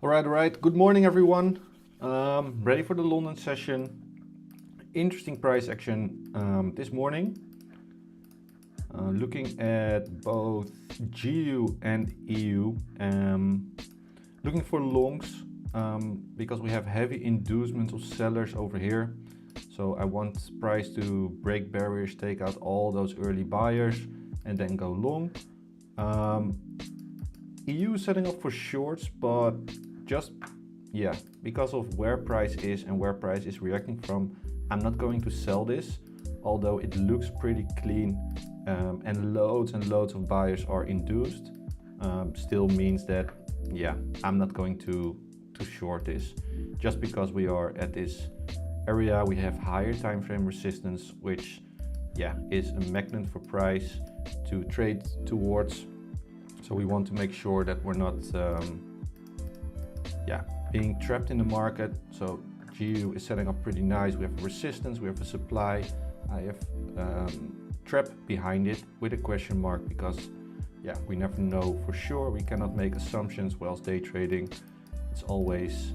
All right. Good morning, everyone. Ready for the London session. Interesting price action this morning. Looking at both GU and EU. Looking for longs because we have heavy inducements of sellers over here. So I want price to break barriers, take out all those early buyers, and then go long. EU is setting up for shorts, but because of where price is and where price is reacting from, I'm not going to sell this, although it looks pretty clean and loads of buyers are induced. Still means that I'm not going to short this, just because we are at this area. We have higher time frame resistance, which is a magnet for price to trade towards. So we want to make sure that we're not being trapped in the market. So GU is setting up pretty nice. We have a resistance, we have a supply. I have trap behind it with a question mark because we never know for sure. We cannot make assumptions whilst day trading. It's always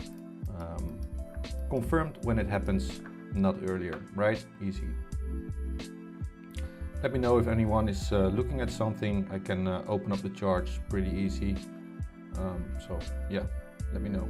confirmed when it happens, not earlier, right? Easy. Let me know if anyone is looking at something. I can open up the charts pretty easy. Let me know.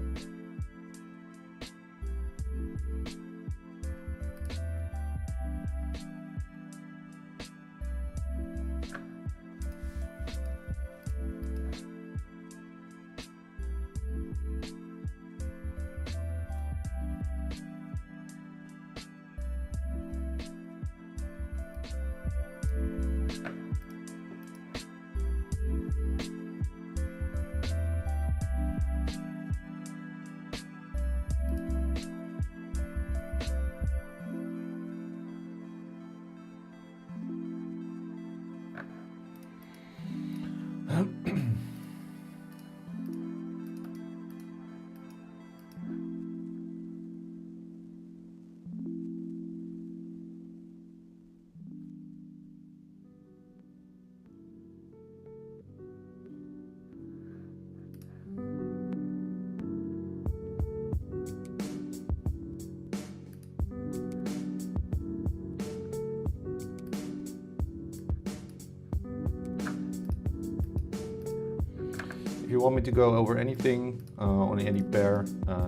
If you want me to go over anything on any pair,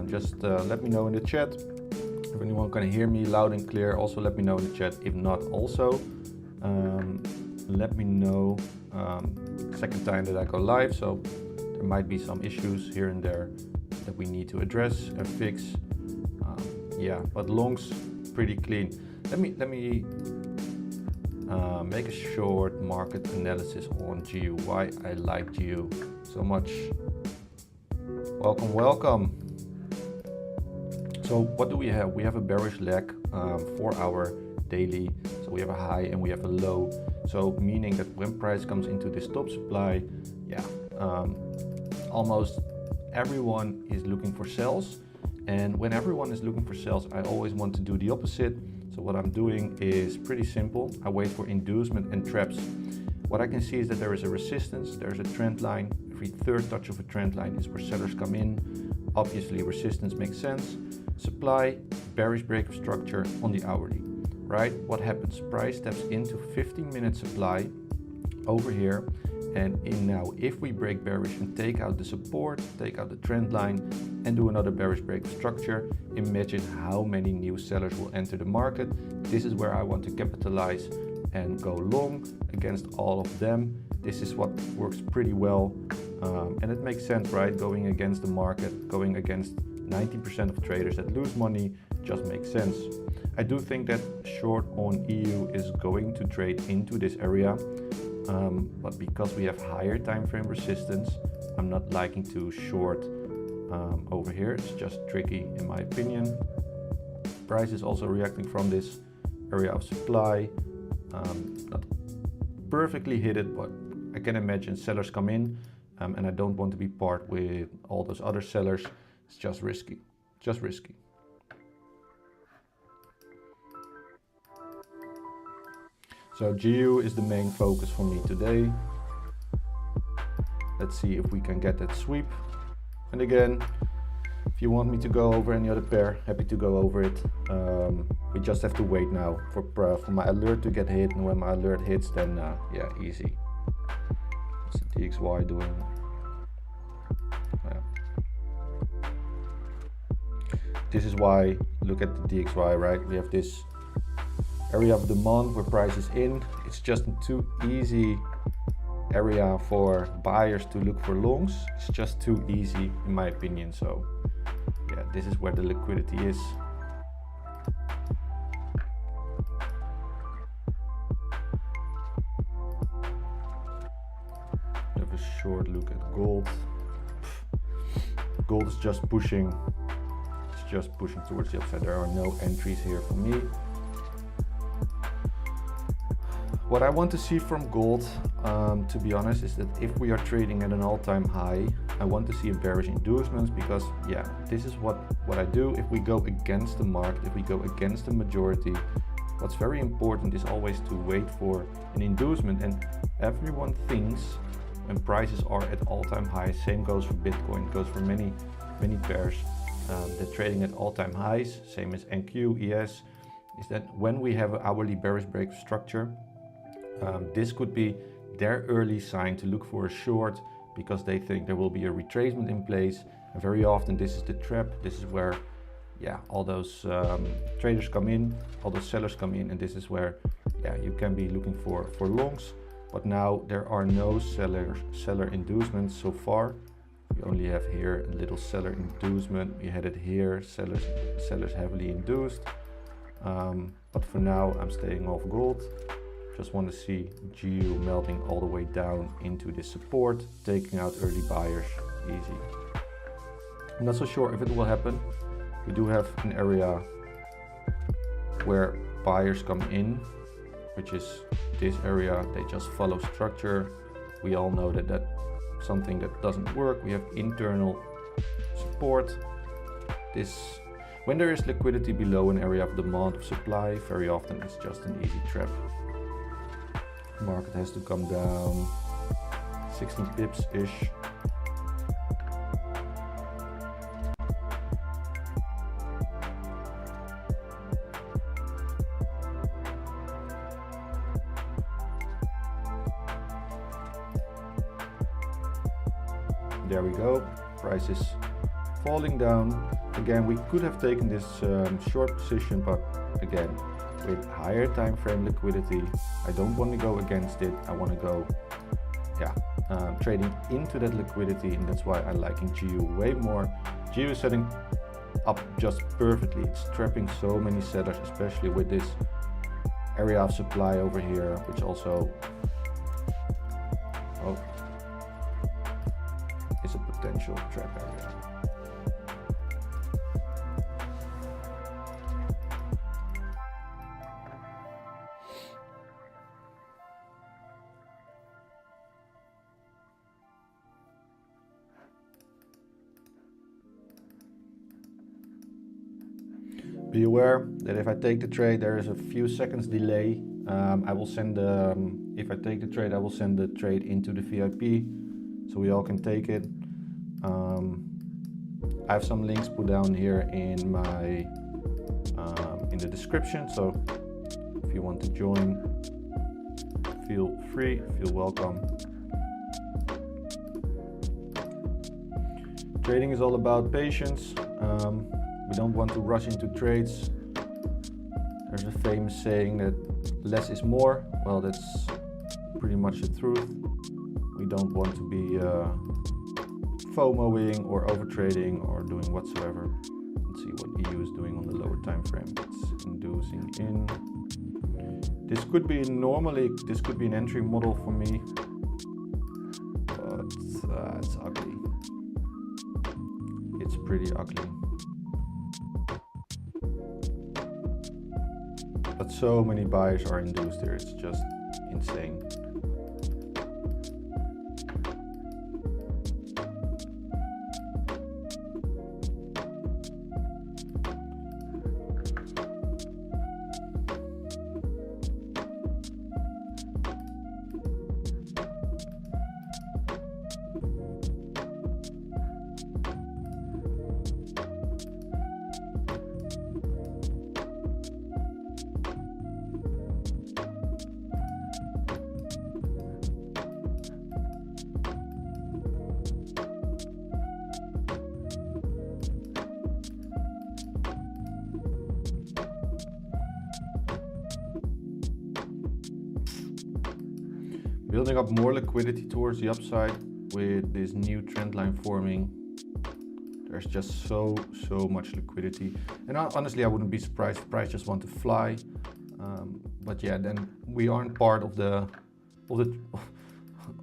just let me know in the chat. If anyone can hear me loud and clear, also let me know in the chat. If not, also let me know. Second time that I go live, so there might be some issues here and there that we need to address and fix. But longs pretty clean. Let me make a short market analysis on GU. Why I like GU so much. Welcome. So what do we have? We have a bearish leg, 4 hour daily. So we have a high and we have a low. So meaning that when price comes into this top supply, almost everyone is looking for sells. And when everyone is looking for sells, I always want to do the opposite. So what I'm doing is pretty simple. I wait for inducement and traps. What I can see is that there is a resistance, there's a trend line. Every third touch of a trend line is where sellers come in. Obviously resistance makes sense. Supply, bearish break of structure on the hourly, right? What happens? Price steps into 15-minute supply over here. And now if we break bearish and take out the support, take out the trend line and do another bearish break of structure, imagine how many new sellers will enter the market. This is where I want to capitalize and go long against all of them. This is what works pretty well. And it makes sense, right? Going against the market, going against 90% of traders that lose money just makes sense. I do think that short on EU is going to trade into this area. But because we have higher time frame resistance, I'm not liking to short over here. It's just tricky in my opinion. Price is also reacting from this area of supply. Not perfectly hit it, but I can imagine sellers come in and I don't want to be part with all those other sellers. It's just risky, So GU is the main focus for me today. Let's see if we can get that sweep. And again, If you want me to go over any other pair, happy to go over it. We just have to wait now for my alert to get hit, and when my alert hits, then yeah, easy. What's the DXY doing? Yeah. This is why, look at the DXY, right? We have this area of demand where price is in. It's just a too easy area for buyers to look for longs. It's just too easy in my opinion. So yeah, this is where the liquidity is. Have a short look at gold. Gold is just pushing. It's just pushing towards the upside. There are no entries here for me. What I want to see from gold, to be honest, is that if we are trading at an all-time high, I want to see a bearish inducements, because yeah, this is what I do. If we go against the market, if we go against the majority, what's very important is always to wait for an inducement. And everyone thinks when prices are at all-time highs, same goes for Bitcoin, goes for many pairs, they're trading at all-time highs, same as NQ, ES, is that when we have an hourly bearish break structure, this could be their early sign to look for a short, because they think there will be a retracement in place. And very often this is the trap. This is where, yeah, all those traders come in, all those sellers come in, and this is where, yeah, you can be looking for longs. But now there are no seller inducements so far. We only have here a little seller inducement. We had it here, sellers heavily induced. But for now, I'm staying off gold. Just want to see GU melting all the way down into this support, taking out early buyers, easy. I'm not so sure if it will happen. We do have an area where buyers come in, which is this area. They just follow structure. We all know that that's something that doesn't work. We have internal support. When there is liquidity below an area of demand of supply, very often it's just an easy trap. Market has to come down 16 pips-ish. There we go. Price is falling down. Again, we could have taken this short position, but again, with higher time frame liquidity, I don't want to go against it. I want to go, yeah, trading into that liquidity, and that's why I like GU way more. GU is setting up just perfectly. It's trapping so many sellers, especially with this area of supply over here, which also is a potential trap area. Be aware that if I take the trade, there is a few seconds delay. I will send if I take the trade, I will send the trade into the VIP, so we all can take it. I have some links put down here in my in the description, so if you want to join, feel free, feel welcome. Trading is all about patience. We don't want to rush into trades. There's a famous saying that less is more. Well, that's pretty much the truth. We don't want to be FOMOing or overtrading or doing whatsoever. Let's see what EU is doing on the lower time frame. It's inducing in. This could be this could be an entry model for me, but it's ugly. It's pretty ugly. But so many buyers are induced here, it's just insane. Building up more liquidity towards the upside with this new trend line forming. There's just so much liquidity. And honestly, I wouldn't be surprised if the price just want to fly. But yeah, then we aren't part of the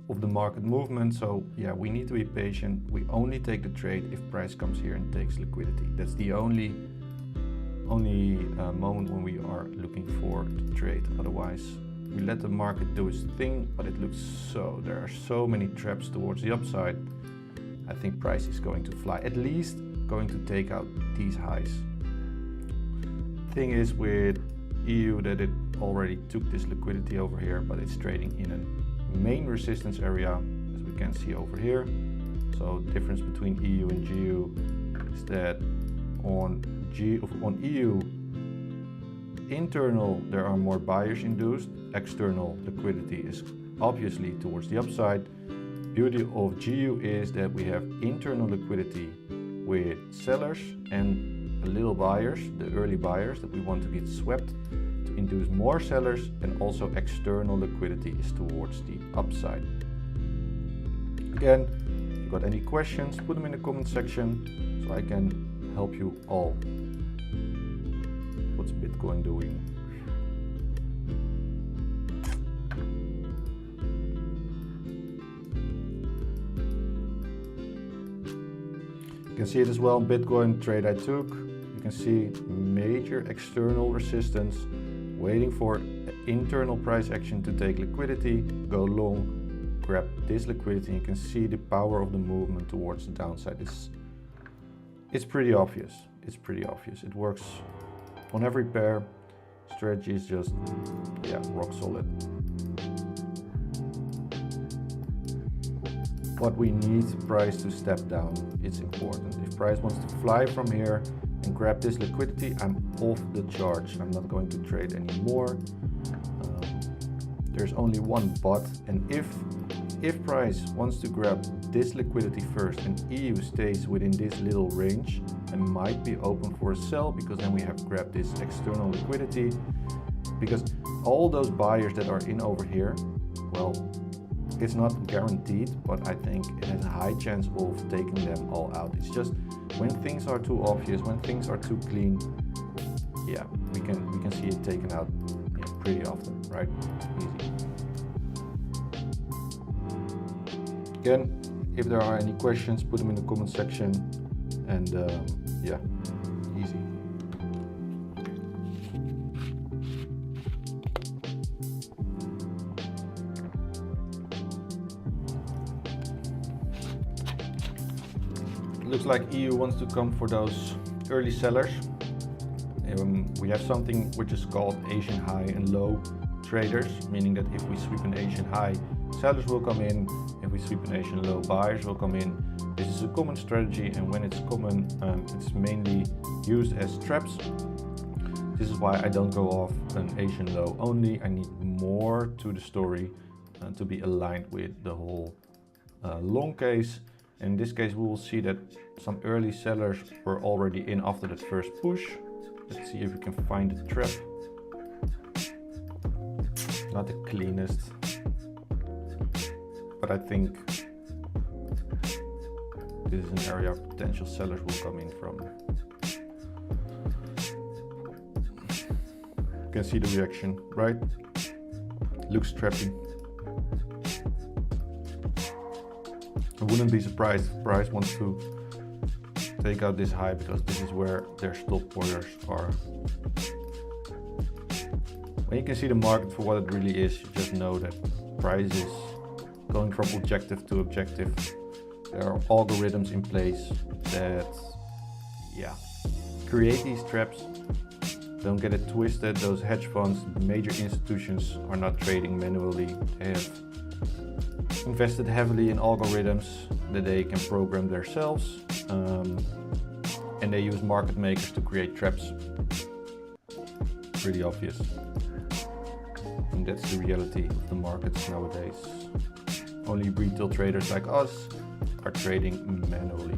market movement. So yeah, we need to be patient. We only take the trade if price comes here and takes liquidity. That's the only moment when we are looking for the trade. Otherwise, we let the market do its thing, but it looks there are so many traps towards the upside. I think price is going to fly, at least going to take out these highs. Thing is with EU that it already took this liquidity over here, but it's trading in a main resistance area, as we can see over here. So the difference between EU and GU is that on EU, internal there are more buyers induced, external liquidity is obviously towards the upside. Beauty of GU is that we have internal liquidity with sellers and a little buyers, the early buyers that we want to get swept to induce more sellers, and also external liquidity is towards the upside. Again, if you got any questions, put them in the comment section so I can help you all. What's Bitcoin doing? You can see it as well in Bitcoin trade I took. You can see major external resistance, waiting for internal price action to take liquidity, go long, grab this liquidity. You can see the power of the movement towards the downside. It's pretty obvious. It's pretty obvious. It works on every pair. Strategy is just, yeah, rock solid. But we need price to step down. It's important. If price wants to fly from here and grab this liquidity, I'm off the charge. I'm not going to trade anymore. There's only one but, and if price wants to grab this liquidity first and EU stays within this little range, I might be open for a sell, because then we have grabbed this external liquidity. Because all those buyers that are in over here, well, it's not guaranteed, but I think it has a high chance of taking them all out. It's just when things are too obvious, when things are too clean, yeah, we can see it taken out, yeah, pretty often, right? Easy. Again, if there are any questions, put them in the comment section, and yeah, easy. Looks like EU wants to come for those early sellers. We have something which is called Asian high and low traders, meaning that if we sweep an Asian high, sellers will come in. If we sweep an Asian low, buyers will come in. This is a common strategy, and when it's common, it's mainly used as traps. This is why I don't go off an Asian low only. I need more to the story to be aligned with the whole long case. In this case, we will see that some early sellers were already in after that first push. Let's see if we can find the trap. Not the cleanest, but I think this is an area potential sellers will come in from. You can see the reaction, right? Looks trappy. I wouldn't be surprised if price wants to take out this high, because this is where their stop orders are. When you can see the market for what it really is, you just know that price is going from objective to objective. There are algorithms in place that, yeah, create these traps. Don't get it twisted. Those hedge funds, major institutions, are not trading manually. They have invested heavily in algorithms that they can program themselves, and they use market makers to create traps. Pretty obvious. And that's the reality of the markets nowadays. Only retail traders like us are trading manually.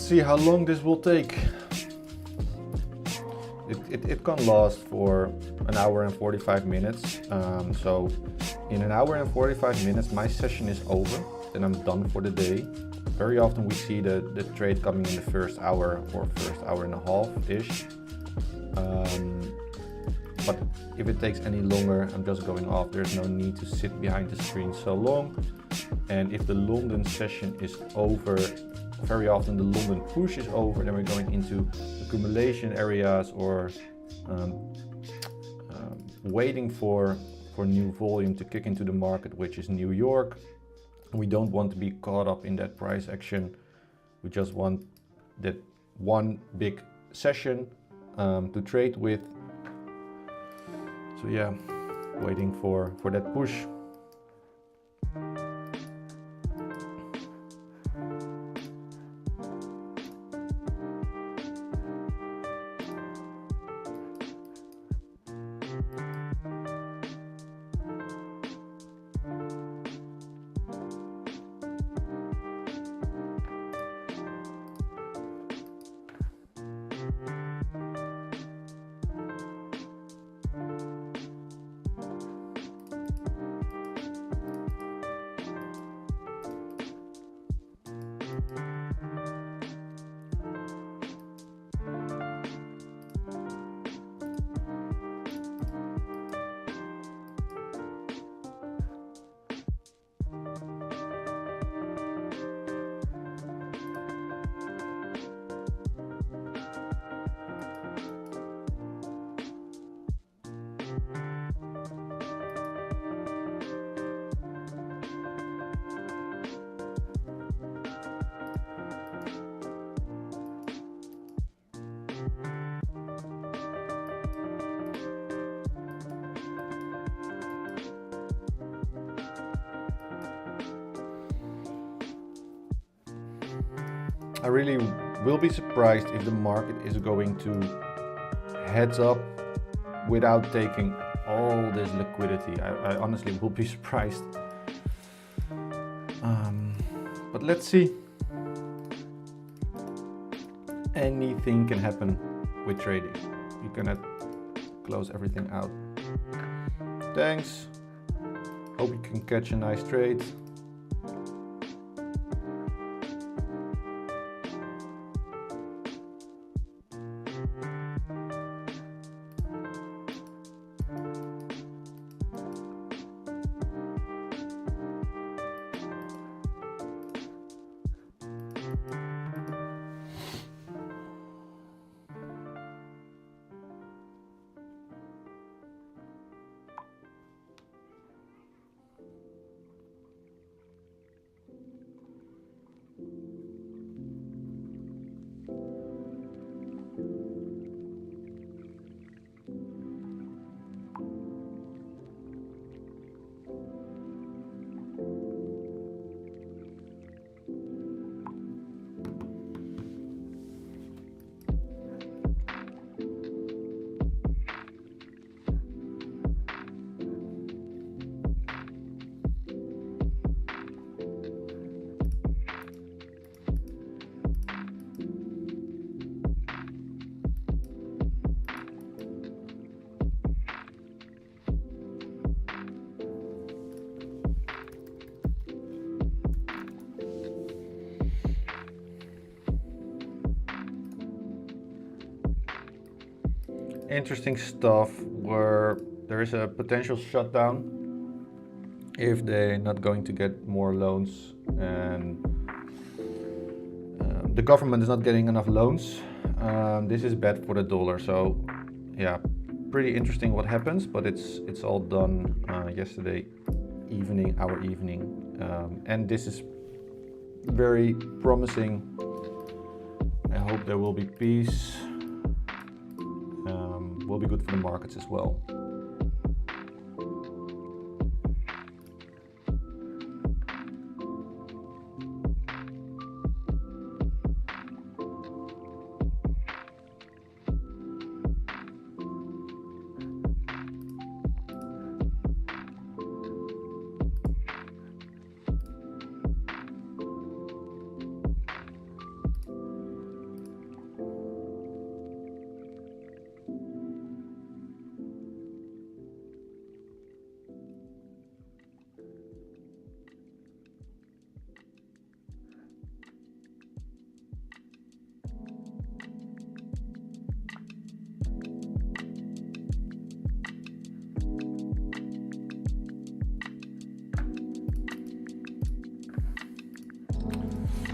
Let's see how long this will take. It can last for an hour and 45 minutes. So in an hour and 45 minutes, my session is over, then I'm done for the day. Very often we see the trade coming in the first hour or first hour and a half-ish. But if it takes any longer, I'm just going off. There's no need to sit behind the screen so long. And if the London session is over, very often the London push is over, then we're going into accumulation areas or waiting for new volume to kick into the market, which is New York. We don't want to be caught up in that price action. We just want that one big session to trade with. So yeah, waiting for that push. I really will be surprised if the market is going to heads up without taking all this liquidity. I honestly will be surprised. But let's see. Anything can happen with trading. You cannot close everything out. Thanks. Hope you can catch a nice trade. Interesting stuff where there is a potential shutdown if they're not going to get more loans, and the government is not getting enough loans. This is bad for the dollar. So yeah, pretty interesting what happens, but it's all done yesterday evening, our evening, and this is very promising. I hope there will be peace. Will be good for the markets as well.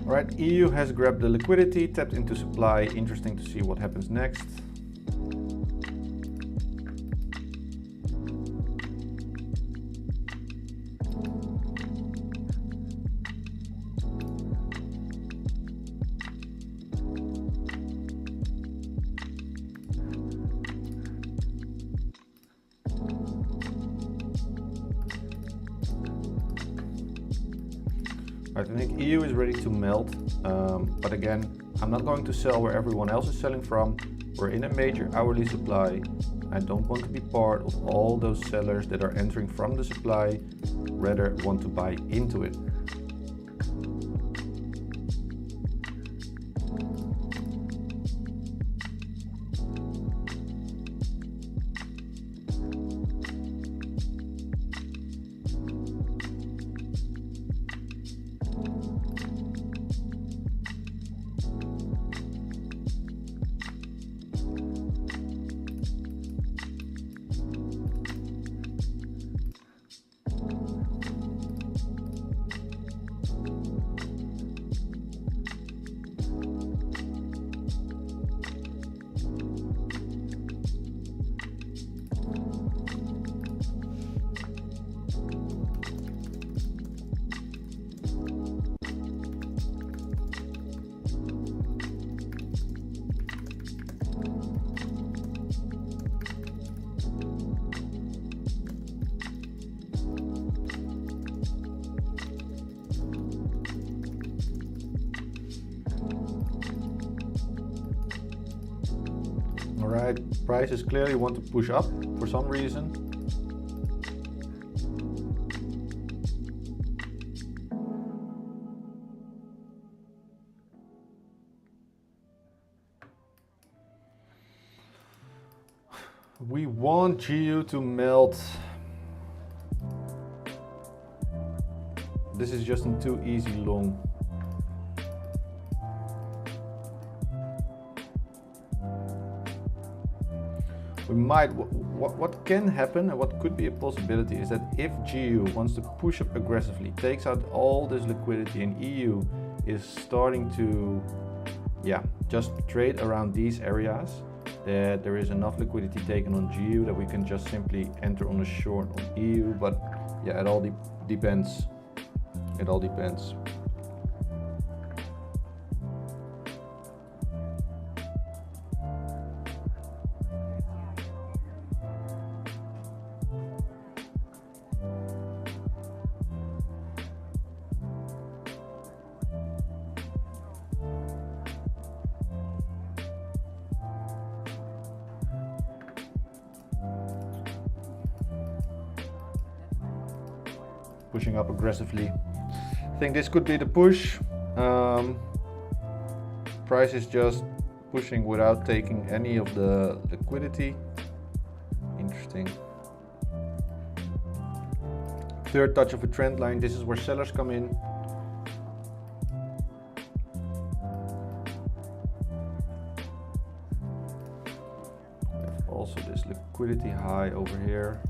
All right, EU has grabbed the liquidity, tapped into supply. Interesting to see what happens next. I think EU is ready to melt, but again, I'm not going to sell where everyone else is selling from. We're in a major hourly supply. I don't want to be part of all those sellers that are entering from the supply, rather want to buy into it. Alright, prices clearly want to push up for some reason. We want GU to melt. This is just a too easy long. We might, what can happen and what could be a possibility is that if GU wants to push up aggressively, takes out all this liquidity, and EU is starting to, just trade around these areas, that there is enough liquidity taken on GU that we can just simply enter on a short on EU. But yeah, it all depends. It all depends. Pushing up aggressively. I think this could be the push. Price is just pushing without taking any of the liquidity. Interesting. Third touch of a trend line. This is where sellers come in. We have also this liquidity high over here.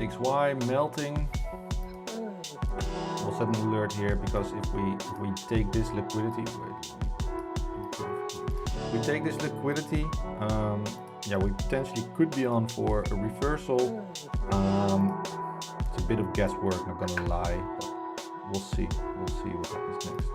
XY melting. We'll set an alert here because if we take this liquidity, yeah, we potentially could be on for a reversal. It's a bit of guesswork, not gonna lie, but we'll see. We'll see what happens next.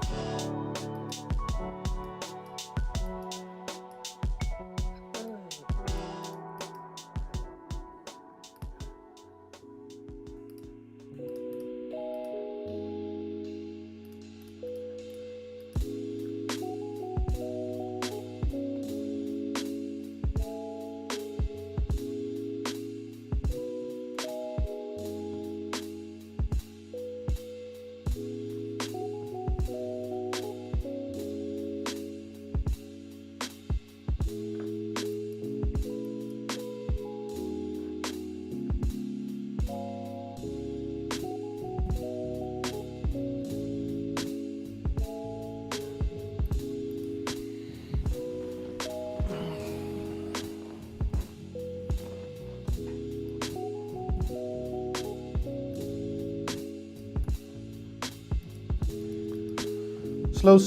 Slow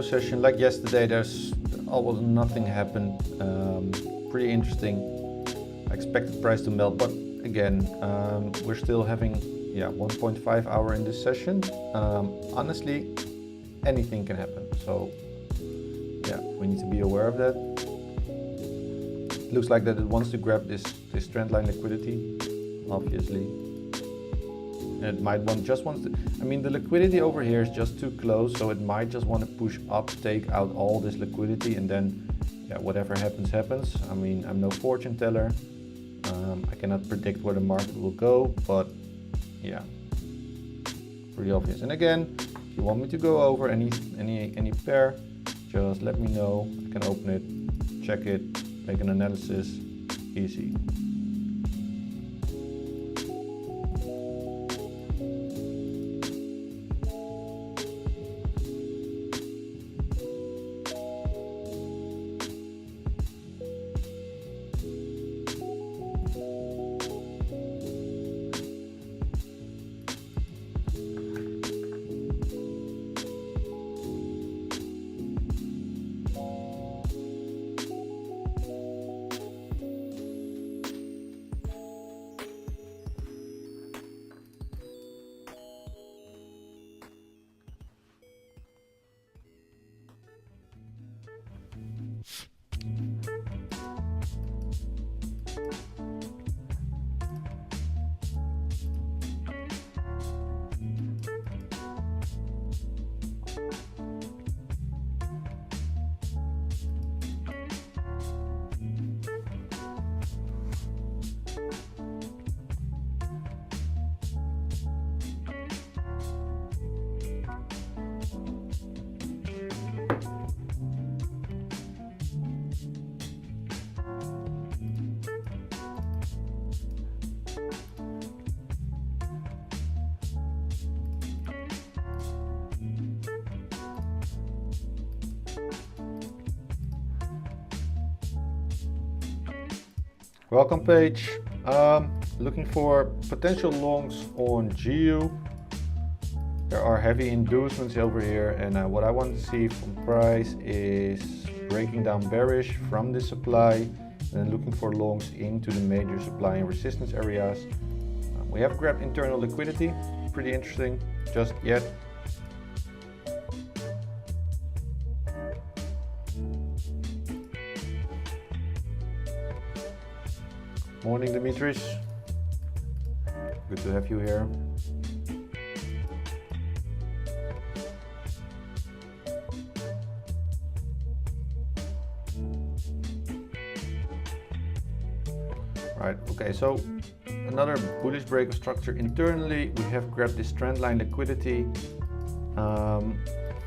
session like yesterday. There's almost nothing happened. Pretty interesting. I expected price to melt, but again, we're still having 1.5 hour in this session. Honestly, anything can happen. So yeah, we need to be aware of that. It looks like that it wants to grab this trend line liquidity, obviously. And it might I mean, the liquidity over here is just too close, so it might just want to push up, take out all this liquidity, and then whatever happens, happens. I mean, I'm no fortune teller. I cannot predict where the market will go, but yeah, pretty obvious. And again, if you want me to go over any pair, just let me know. I can open it, check it, make an analysis, easy. Welcome page. Looking for potential longs on GU. There are heavy inducements over here, and what I want to see from price is breaking down bearish from this supply and then looking for longs into the major supply and resistance areas. We have grabbed internal liquidity, pretty interesting, just yet. Morning, Dimitris. Good to have you here. Right, okay, so another bullish break of structure internally. We have grabbed this trend line liquidity.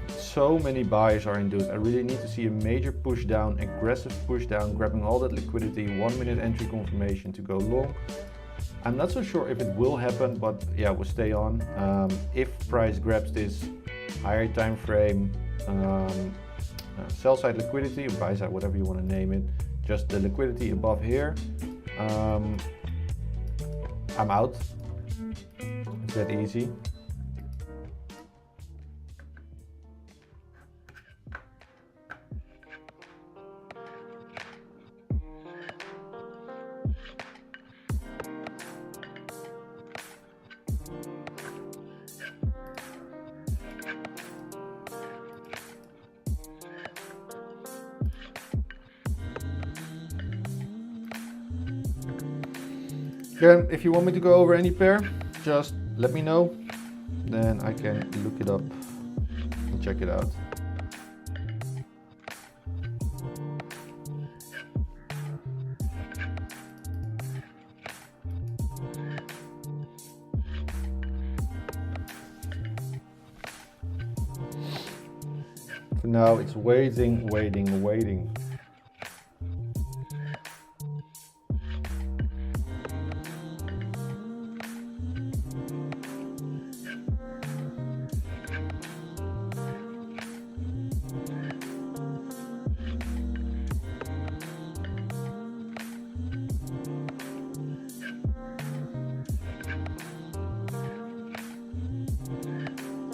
So many buyers are induced. I really need to see a major push down, aggressive push down, grabbing all that liquidity, 1 minute entry confirmation to go long. I'm not so sure if it will happen, but yeah, we'll stay on. If price grabs this higher time frame, sell side liquidity, or buy side, whatever you want to name it, just the liquidity above here, I'm out. It's that easy. Again, if you want me to go over any pair, just let me know, then I can look it up and check it out. For now, it's waiting, waiting, waiting.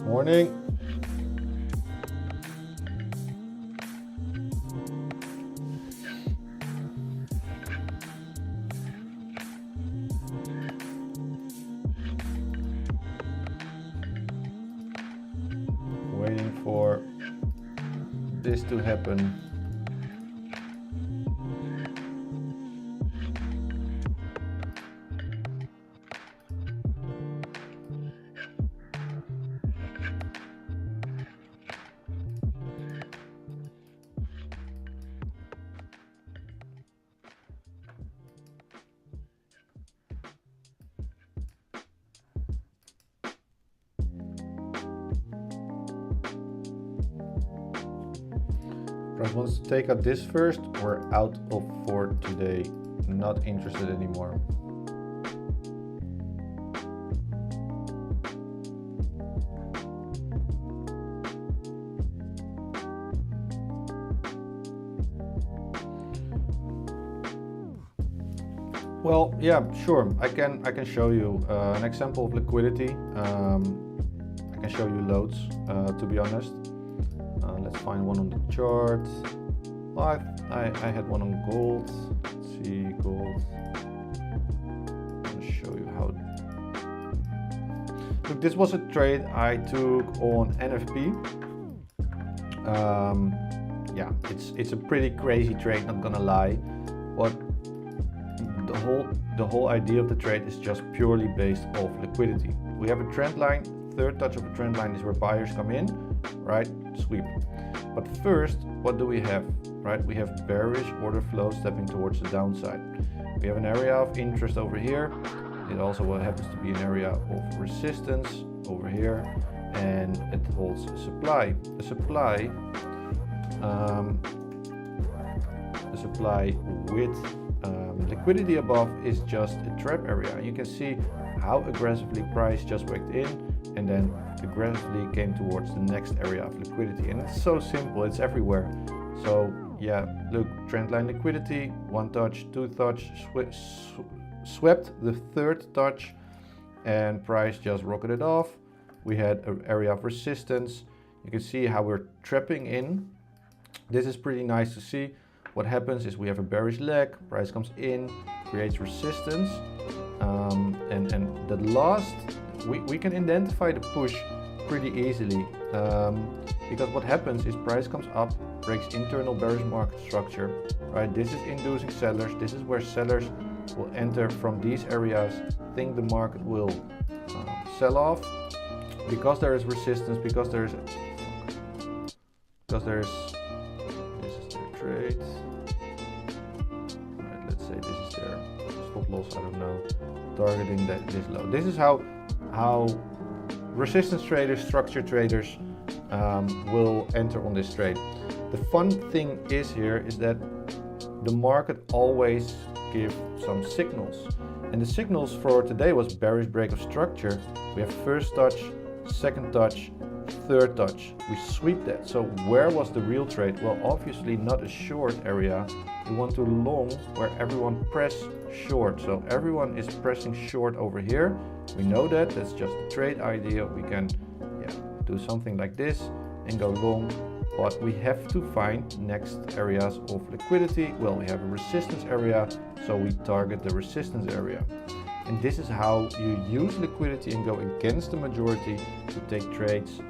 Morning. Waiting for this to happen. Price wants to take out this first. We're out of for today. Not interested anymore. Well, yeah, sure. I can show you an example of liquidity. I can show you loads, to be honest. Let's find one on the chart. Well, I had one on gold. Let's see, gold. I'm gonna show you how. Look, this was a trade I took on NFP. Yeah, it's a pretty crazy trade, not gonna lie. But the whole idea of the trade is just purely based off liquidity. We have a trend line. Third touch of a trend line is where buyers come in, right? Sweep. But first, what do we have, right? We have bearish order flow stepping towards the downside. We have an area of interest over here. It also happens to be an area of resistance over here, and it holds a supply. The supply with liquidity above is just a trap area. You can see how aggressively price just went in and then aggressively came towards the next area of liquidity. And it's so simple, it's everywhere. So yeah, look, trendline liquidity, one touch, two touch, swept the third touch, and price just rocketed off. We had an area of resistance. You can see how we're trapping in. This is pretty nice to see. What happens is we have a bearish leg, price comes in, creates resistance, and the last, we can identify the push pretty easily, because what happens is price comes up, breaks internal bearish market structure, right? This is inducing sellers. This is where sellers will enter from these areas, think the market will sell off, because there is resistance, because there is this is their trade. Right, let's say this is their stop loss, I don't know, targeting this low. This is how resistance traders, structure traders will enter on this trade. The fun thing is here is that the market always gives some signals, and the signals for today was bearish break of structure. We have first touch, second touch, third touch. We sweep that. So where was the real trade? Well, obviously not a short area. We want to long where everyone press short. So everyone is pressing short over here. We know that, that's just a trade idea. We can do something like this and go long, but we have to find next areas of liquidity. Well, we have a resistance area, so we target the resistance area. And this is how you use liquidity and go against the majority to take trades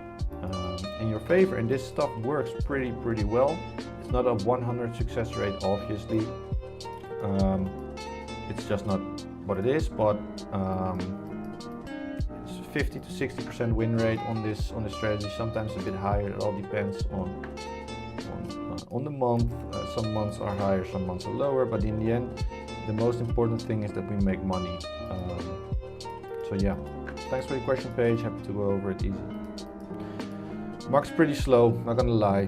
in your favor. And this stuff works pretty well. It's not a 100 success rate, obviously. It's just not what it is, but it's 50 to 60% win rate on this strategy. Sometimes a bit higher. It all depends on the month. Some months are higher, some months are lower, but in the end, the most important thing is that we make money. So yeah, thanks for your question, Paige. Happy to go over it easy. Mark's pretty slow, not gonna lie.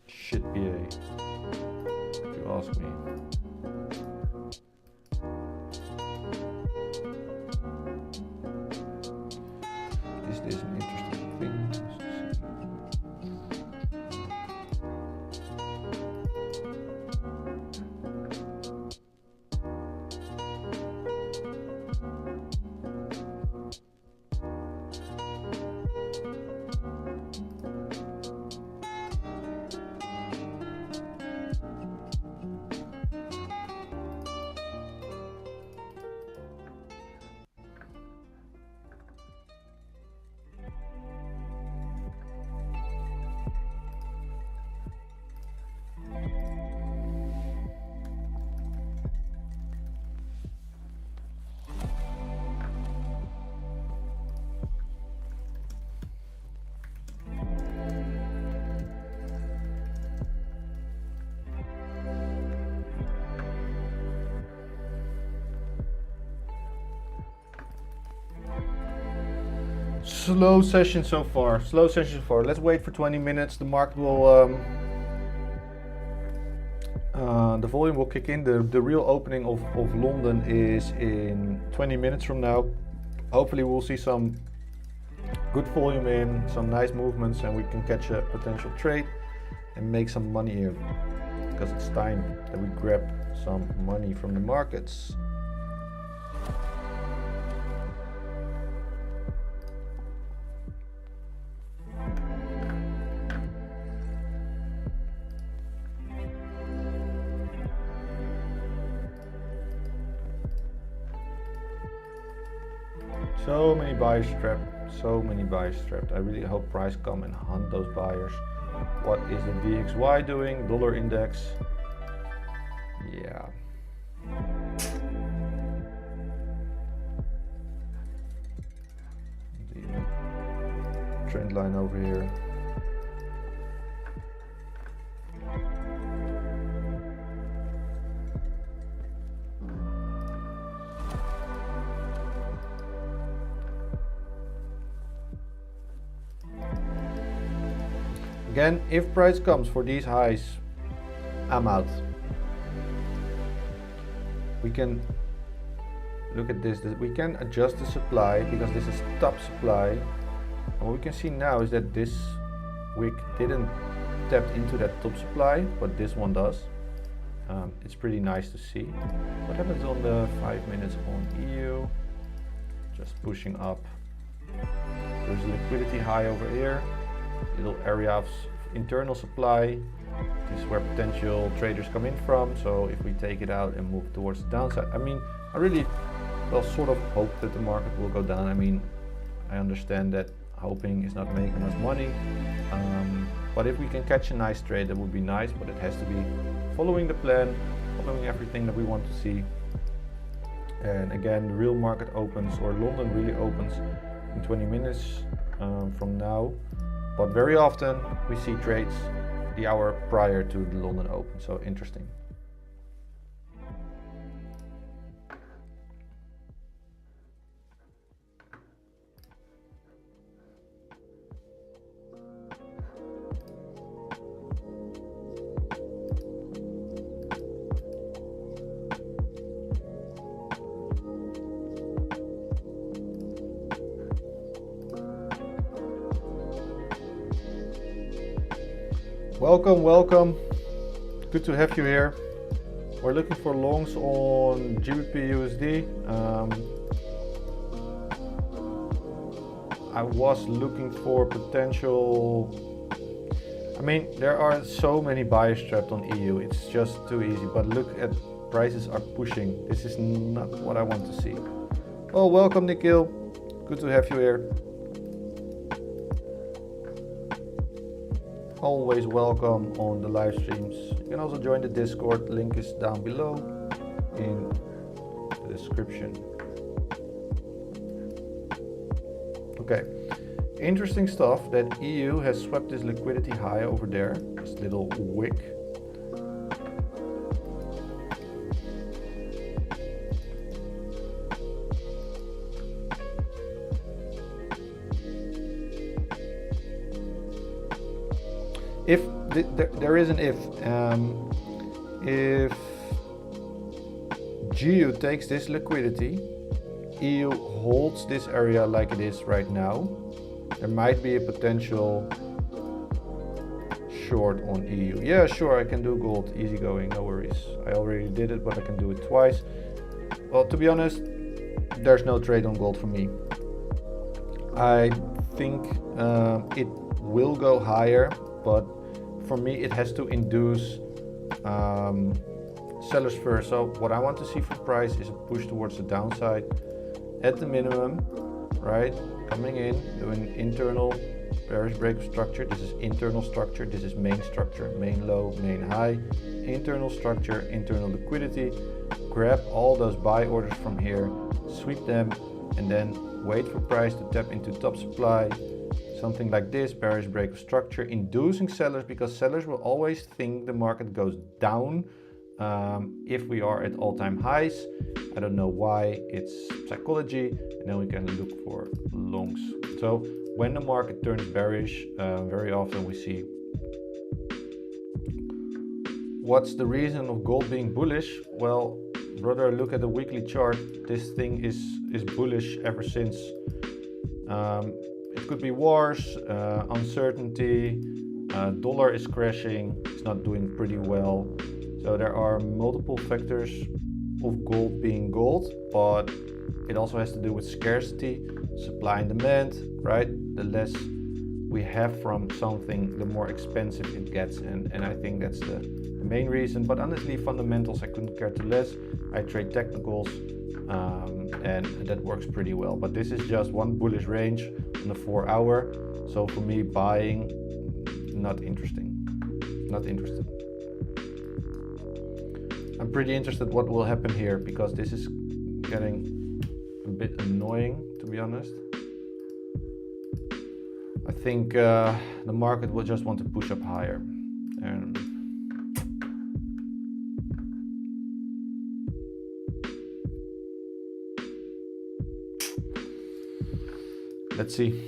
Shit PA, if you ask me. Is this an interesting thing? Slow session so far. Let's wait for 20 minutes. The market will, the volume will kick in. The real opening of London is in 20 minutes from now. Hopefully we'll see some good volume in, some nice movements, and we can catch a potential trade and make some money here. Because it's time that we grab some money from the markets. So many buyers trapped. I really hope price come and hunt those buyers. What is the DXY doing? Dollar index. Yeah. The trend line over here. Again, if price comes for these highs, I'm out. We can look at this. We can adjust the supply because this is top supply. And what we can see now is that this wick didn't tap into that top supply, but this one does. It's pretty nice to see. What happens on the 5 minutes on EU? Just pushing up. There's a liquidity high over here. Little area of internal supply. This is where potential traders come in from. So if we take it out and move towards the downside, I mean, I really sort of hope that the market will go down. I mean, I understand that hoping is not making us money, but if we can catch a nice trade, that would be nice. But it has to be following the plan, following everything that we want to see. And again, the real market opens, or London really opens in 20 minutes from now. But very often we see trades the hour prior to the London Open, so interesting. Welcome, welcome. Good to have you here. We're looking for longs on GBP USD. I was looking for potential. I mean, there are so many buyers trapped on EU. It's just too easy. But look at prices are pushing. This is not what I want to see. Oh, welcome, Nikhil. Good to have you here. Always welcome on the live streams. You can also join the Discord. Link is down below in the description. Okay, interesting stuff that EU has swept this liquidity high over there, this little wick. If there is an if GU takes this liquidity, EU holds this area like it is right now, there might be a potential short on EU. Yeah, sure, I can do gold, easy going, no worries. I already did it, but I can do it twice. Well, to be honest, there's no trade on gold for me. I think it will go higher, but for me it has to induce sellers first. So what I want to see for price is a push towards the downside at the minimum, right? Coming in, doing internal bearish break of structure. This is internal structure, this is main structure, main low, main high, internal structure, internal liquidity. Grab all those buy orders from here, sweep them, and then wait for price to tap into top supply. Something like this, bearish break of structure, inducing sellers, because sellers will always think the market goes down if we are at all-time highs. I don't know why, it's psychology, and then we can look for longs. So when the market turns bearish, very often we see what's the reason of gold being bullish. Well, brother, look at the weekly chart. This thing is bullish ever since. It could be wars, uncertainty, dollar is crashing, it's not doing pretty well. So there are multiple factors of gold being gold, but it also has to do with scarcity, supply and demand, right? The less we have from something, the more expensive it gets, and I think that's the main reason. But honestly, fundamentals, I couldn't care to less. I trade technicals, and that works pretty well. But this is just one bullish range on the 4 hour. So for me, buying, not interesting. Not interested. I'm pretty interested what will happen here, because this is getting a bit annoying, to be honest. I think the market will just want to push up higher. And let's see.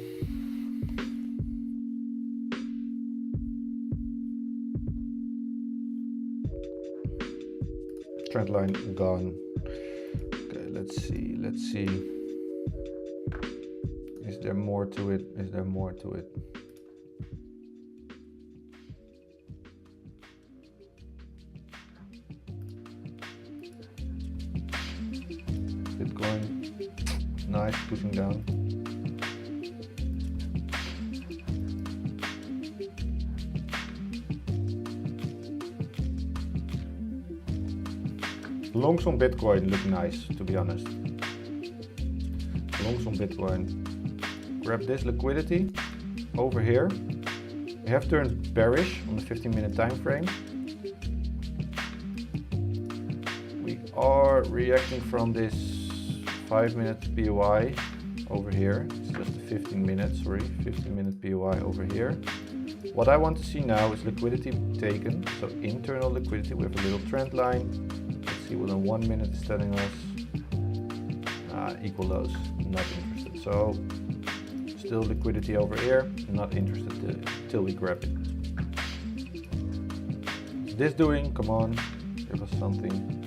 Trend line gone. Okay, let's see. Is there more to it? Is there more to it? Bitcoin, nice, pushing down. Longs on Bitcoin look nice, to be honest. Longs on Bitcoin. Grab this liquidity over here. We have turned bearish on the 15-minute time frame. We are reacting from this 5-minute POI over here. It's just a 15-minute POI over here. What I want to see now is liquidity taken, so internal liquidity. We have a little trend line. See what in 1 minute is telling us. Equal lows, not interested. So still liquidity over here, not interested till we grab it. What's this doing? Come on, give us something.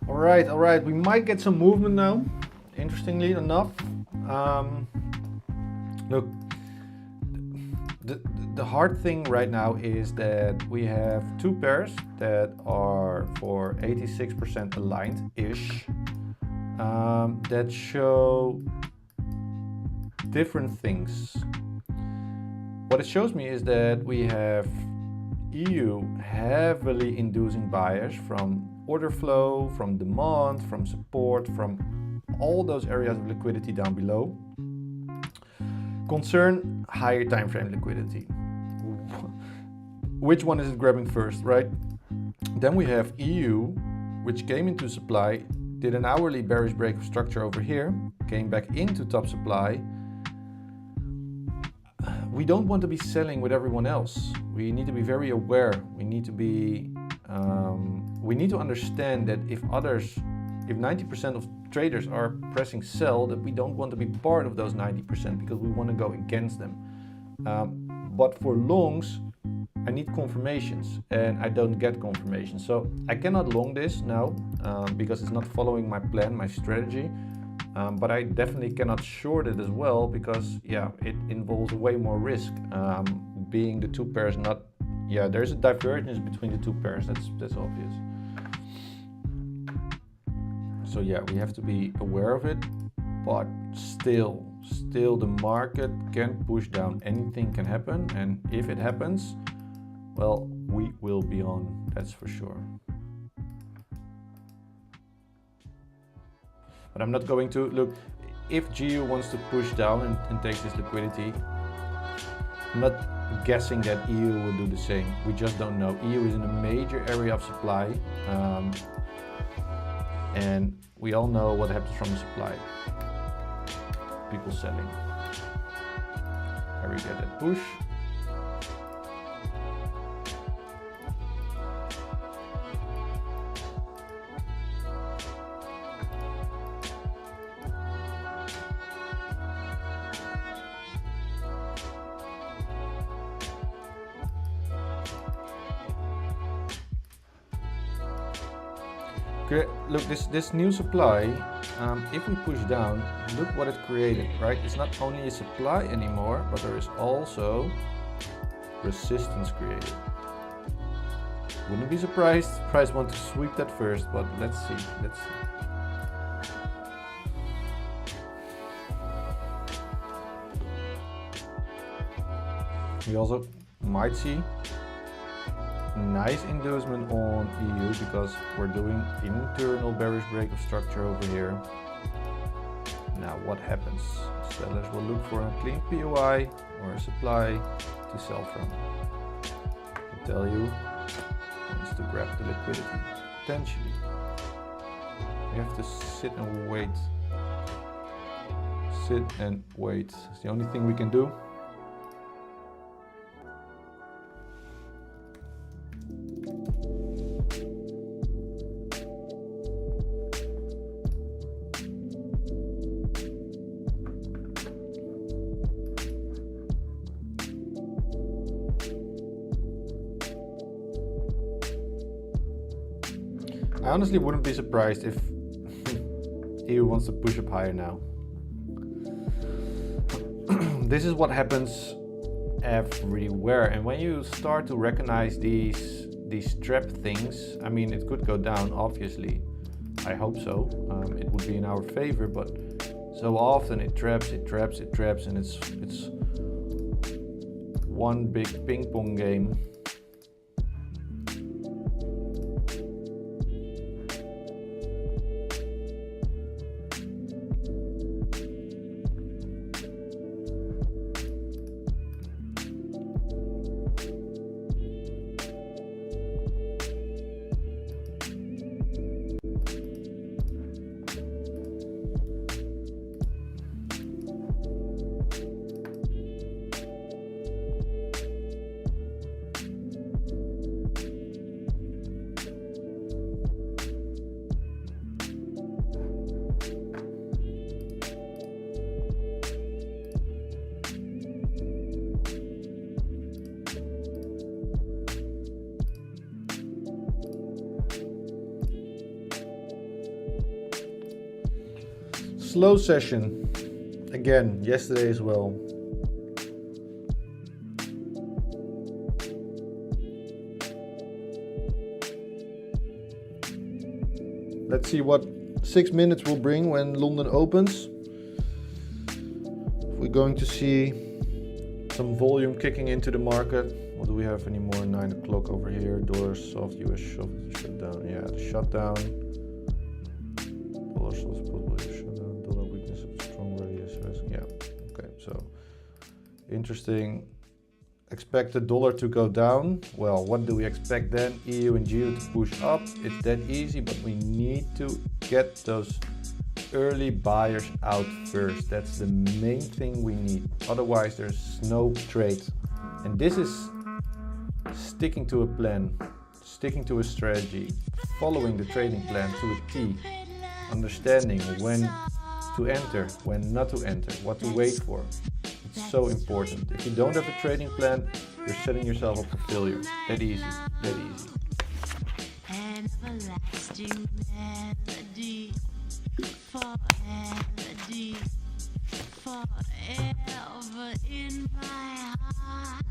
All right. We might get some movement now, interestingly enough. Look, the hard thing right now is that we have two pairs that are for 86% aligned-ish, that show different things. What it shows me is that we have EU heavily inducing buyers from order flow, from demand, from support, from all those areas of liquidity down below. Concern, higher time frame liquidity. Which one is it grabbing first, right? Then we have EU, which came into supply, did an hourly bearish break of structure over here, came back into top supply. We don't want to be selling with everyone else. We need to be very aware. We need to understand that if 90% of traders are pressing sell, that we don't want to be part of those 90% because we want to go against them. But for longs, I need confirmations and I don't get confirmations. So I cannot long this now because it's not following my plan, my strategy. But I definitely cannot short it as well because it involves way more risk. Being the two pairs there's a divergence between the two pairs, that's obvious. So we have to be aware of it, but still the market can push down, anything can happen, and if it happens, well, we will be on, that's for sure. But I'm not going to, look, if GU wants to push down and takes this liquidity, I'm not guessing that EU will do the same. We just don't know. EU is in a major area of supply, and we all know what happens from the supply. People selling. Here we get that push. Look, this new supply, if we push down, look what it created, right? It's not only a supply anymore, but there is also resistance created. Wouldn't be surprised if price want to sweep that first, but let's see. We also might see nice inducement on EU because we're doing internal bearish break of structure over here. Now what happens? Sellers will look for a clean POI or a supply to sell from. I can tell you, wants to grab the liquidity. Potentially. We have to sit and wait. Sit and wait. It's the only thing we can do. I honestly wouldn't be surprised if EU wants to push up higher now. This is what happens everywhere, and when you start to recognize these trap things, I mean, it could go down, obviously. I hope so. It would be in our favor, but so often it traps, and it's one big ping pong game. Slow session. Again, yesterday as well. Let's see what 6 minutes will bring when London opens. We're going to see some volume kicking into the market. What do we have anymore? 9 o'clock over here. Dollar soft, US shutdown. Yeah, the shutdown. Dollar soft, possibly shutdown. Dollar weakness, strong rally. Yeah. Okay, so interesting. Expect the dollar to go down. Well, what do we expect then? EU and GEO to push up. It's that easy, but we need to get those early buyers out first. That's the main thing we need. Otherwise, there's no trade. And this is sticking to a plan, sticking to a strategy, following the trading plan to a T, understanding when to enter, when not to enter, what to wait for. It's so important. If you don't have a trading plan, you're setting yourself up for failure. That easy, that easy. An everlasting melody, forever in my heart.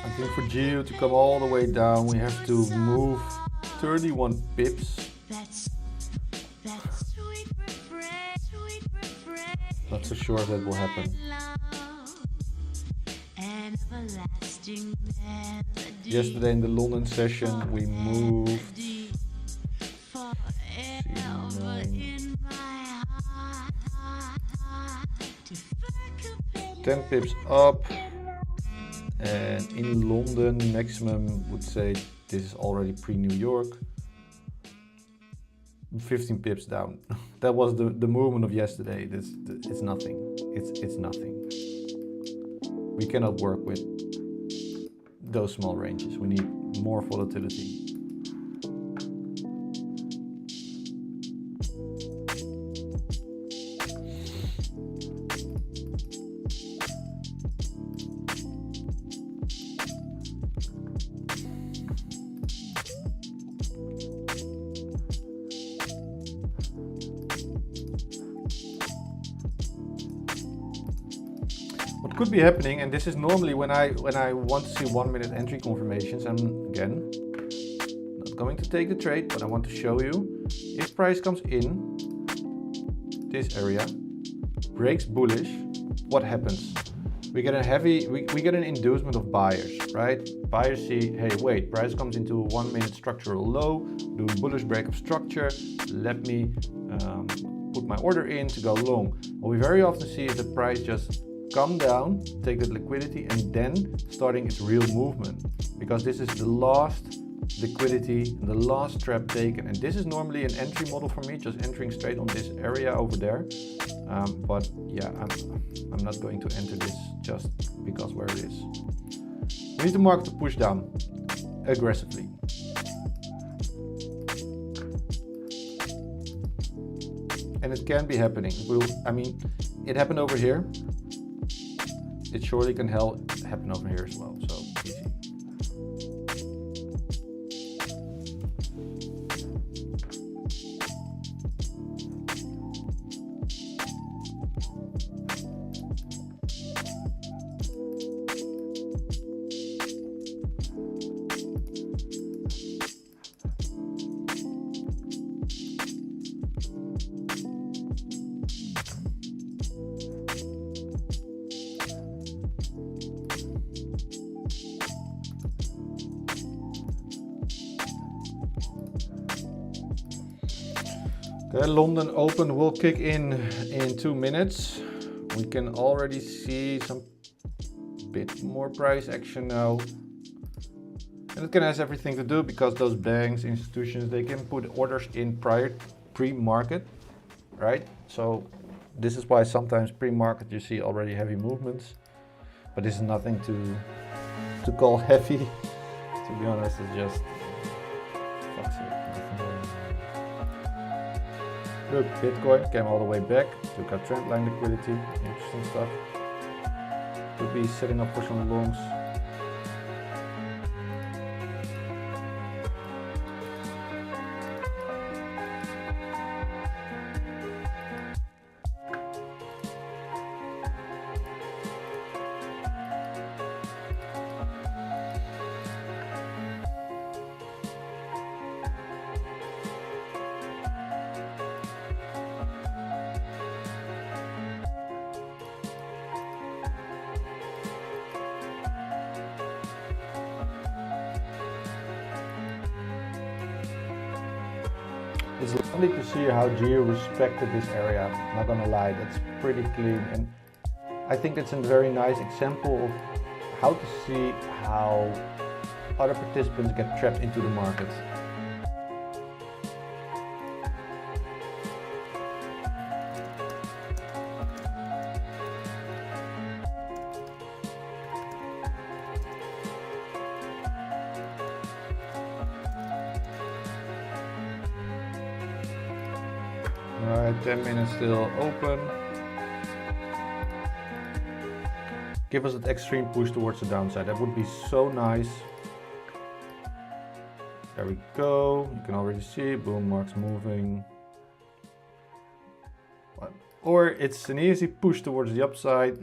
I think for GEO to come all the way down, we have to move 31 pips. Not so sure if that will happen. Yesterday in the London session, we moved 10 pips up. And in London, maximum would say this is already pre-New York. 15 pips down. That was the movement of yesterday. It's nothing. It's nothing. We cannot work with those small ranges. We need more volatility. What could be happening, and this is normally when I want to see 1 minute entry confirmations, I'm again not going to take the trade, but I want to show you if price comes in this area, breaks bullish, what happens? We get an inducement of buyers, right? Buyers see, hey, wait, price comes into a 1 minute structural low, do a bullish break of structure, let me put my order in to go long. What we very often see is the price just come down, take that liquidity, and then starting its real movement, because this is the last liquidity and the last trap taken, and this is normally an entry model for me, just entering straight on this area over there. But yeah, I'm not going to enter this just because where it is. We need the market to push down aggressively. And it can be happening. It happened over here. It surely can happen over here as well, so easy. Okay, London Open will kick in 2 minutes. We can already see some bit more price action now. And it can have everything to do because those banks, institutions, they can put orders in prior pre-market, right? So this is why sometimes pre-market you see already heavy movements. but this is nothing to call heavy. To be honest, it's just fuck's sake. Look, Bitcoin came all the way back, took our trend line liquidity, interesting stuff. Could be setting up for some longs. It's lovely to see how Geo respected this area, not gonna lie, that's pretty clean, and I think it's a very nice example of how to see how other participants get trapped into the market. Alright, 10 minutes still open. Give us an extreme push towards the downside. That would be so nice. There we go. You can already see boom marks moving. Or it's an easy push towards the upside,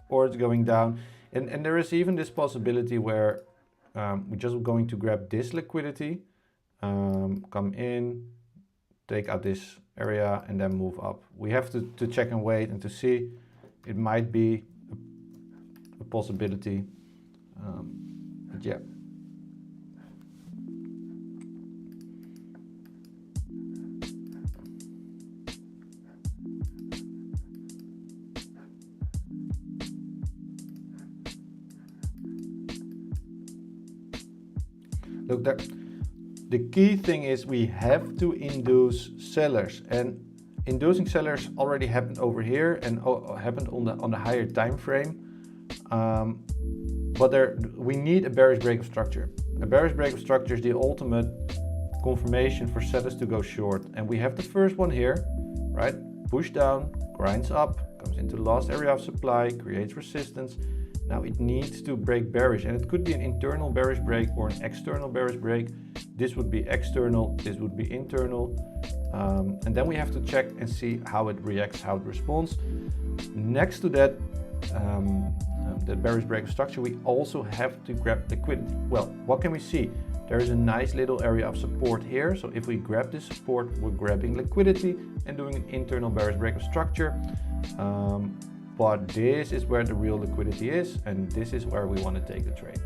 or it's going down. And there is even this possibility where we're just going to grab this liquidity, come in, take out this area and then move up. We have to check and wait and to see. It might be a possibility, but yeah. Look there. The key thing is we have to induce sellers, and inducing sellers already happened over here and happened on the higher time frame. But we need a bearish break of structure. A bearish break of structure is the ultimate confirmation for sellers to go short, and we have the first one here, right? Push down, grinds up, comes into the last area of supply, creates resistance. Now it needs to break bearish, and it could be an internal bearish break or an external bearish break. This would be external, this would be internal. And then we have to check and see how it reacts, how it responds. Next to that, the bearish break of structure, we also have to grab liquidity. Well, what can we see? There is a nice little area of support here. So if we grab this support, we're grabbing liquidity and doing an internal bearish break of structure. But this is where the real liquidity is, and this is where we want to take the trade.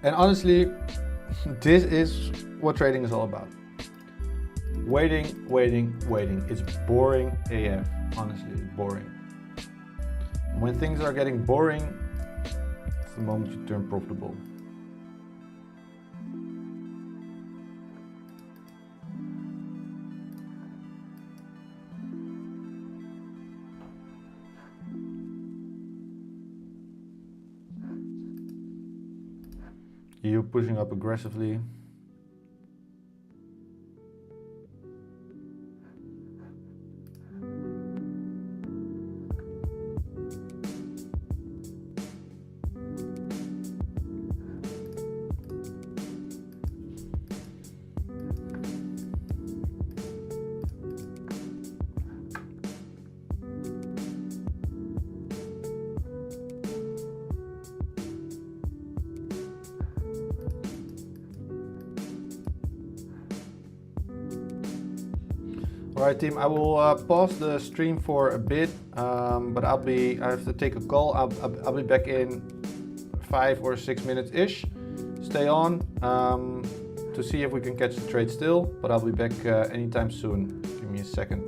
And honestly, this is what trading is all about. Waiting, waiting, waiting. It's boring AF, honestly, it's boring. And when things are getting boring, it's the moment you turn profitable. You pushing up aggressively. Alright team, I will pause the stream for a bit. but I have to take a call. I'll be back in 5 or 6 minutes ish. Stay on to see if we can catch the trade still, but I'll be back anytime soon. Give me a second.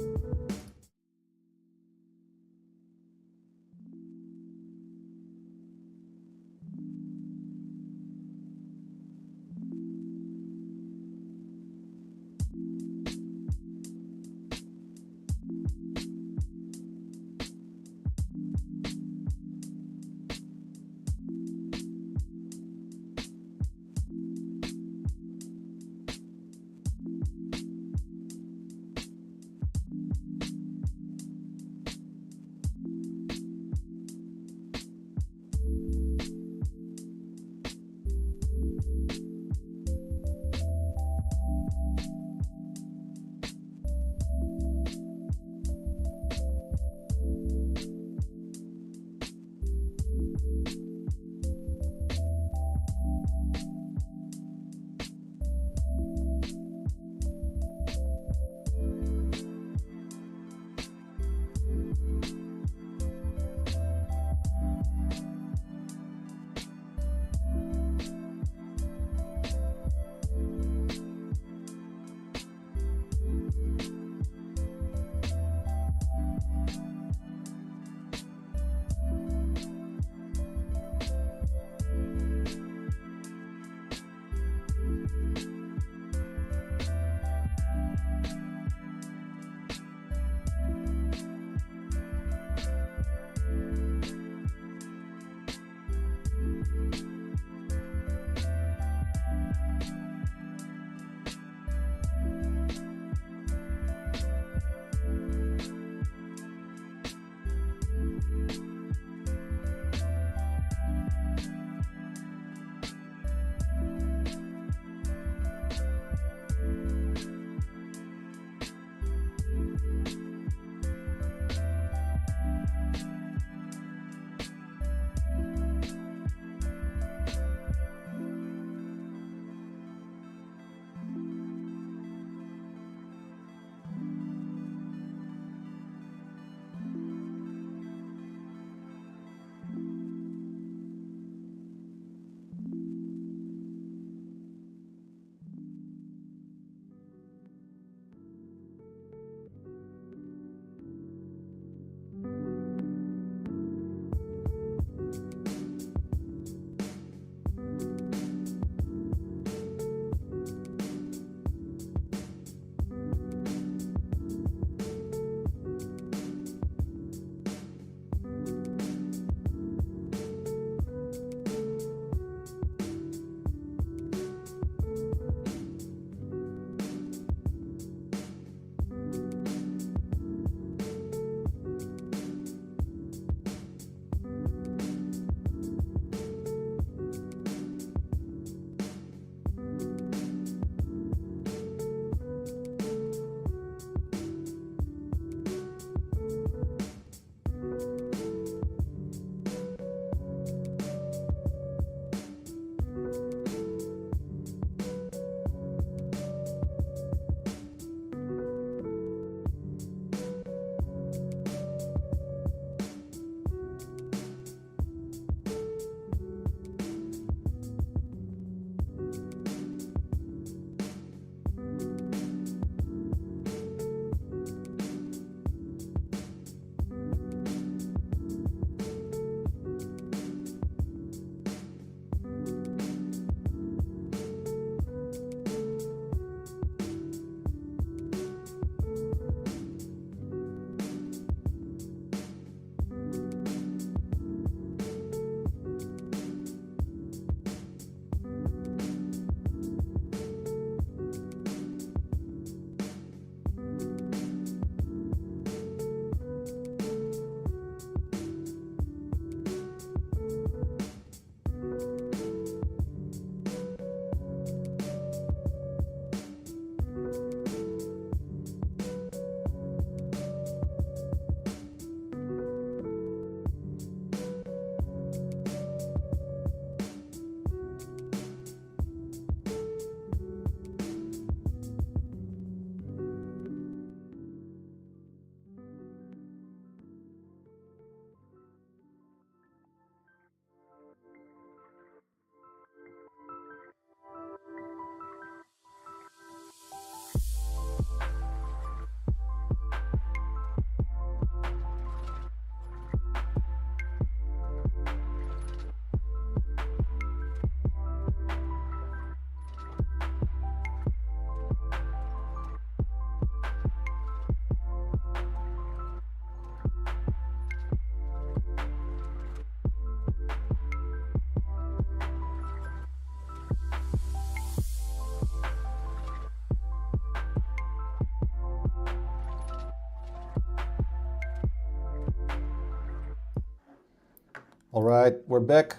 All right, we're back.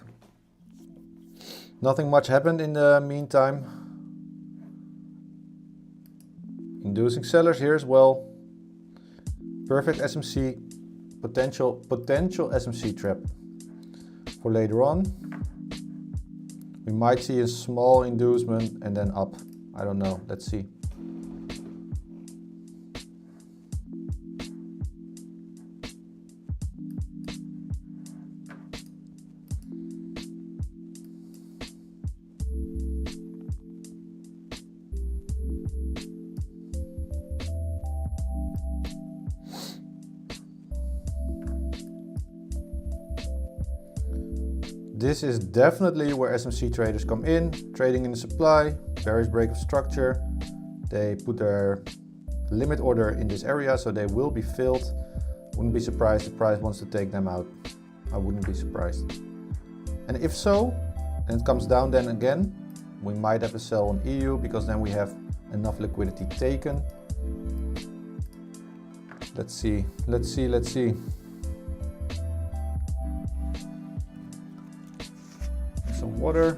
Nothing much happened in the meantime. Inducing sellers here as well. Perfect SMC, potential SMC trap for later on. We might see a small inducement and then up. I don't know, let's see. This is definitely where SMC traders come in, trading in the supply, bearish break of structure. They put their limit order in this area, so they will be filled. Wouldn't be surprised if the price wants to take them out. I wouldn't be surprised. And if so, and it comes down then again, we might have a sell on EU because then we have enough liquidity taken. Let's see, let's see, let's see. Some water.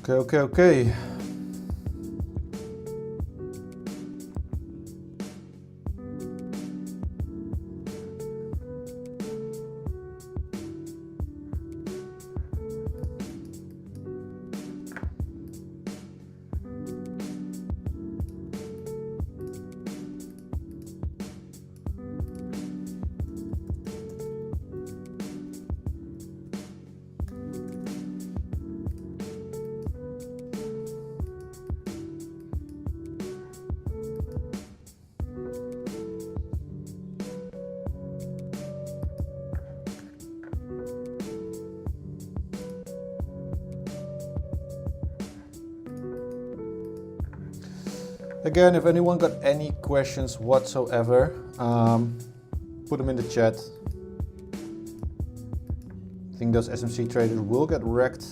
Okay. Again, if anyone got any questions whatsoever, put them in the chat. I think those SMC traders will get wrecked.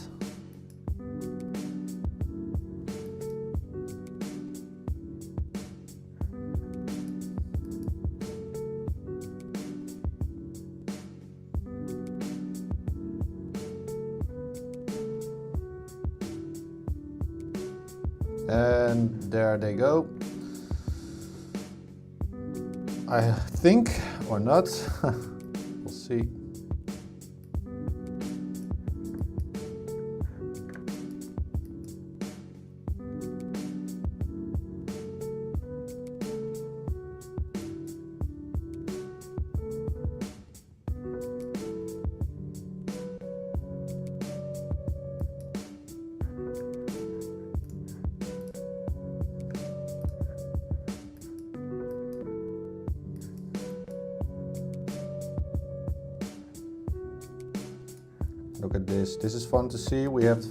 And there they go. I think, or not, we'll see. Look at this. This is fun to see. We have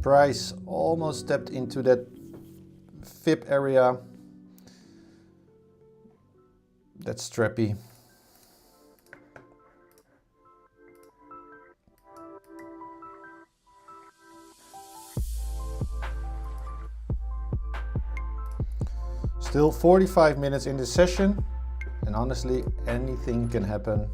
price almost stepped into that FIB area. That's strappy. Still 45 minutes in this session, and honestly, anything can happen.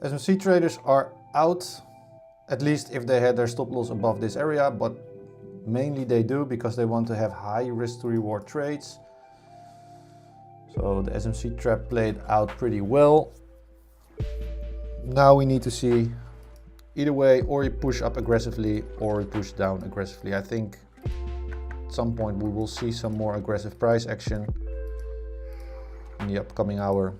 SMC traders are out, at least if they had their stop loss above this area, but mainly they do because they want to have high risk to reward trades. So the SMC trap played out pretty well. Now we need to see either way, or you push up aggressively or you push down aggressively. I think at some point we will see some more aggressive price action in the upcoming hour.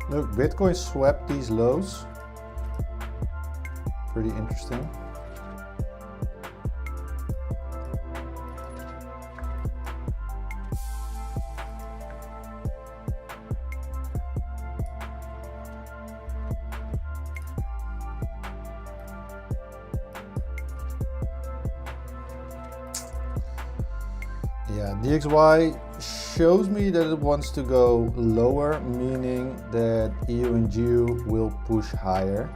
Look, Bitcoin swept these lows. Pretty interesting. Yeah, DXY shows me that it wants to go lower, meaning that EU and GU will push higher.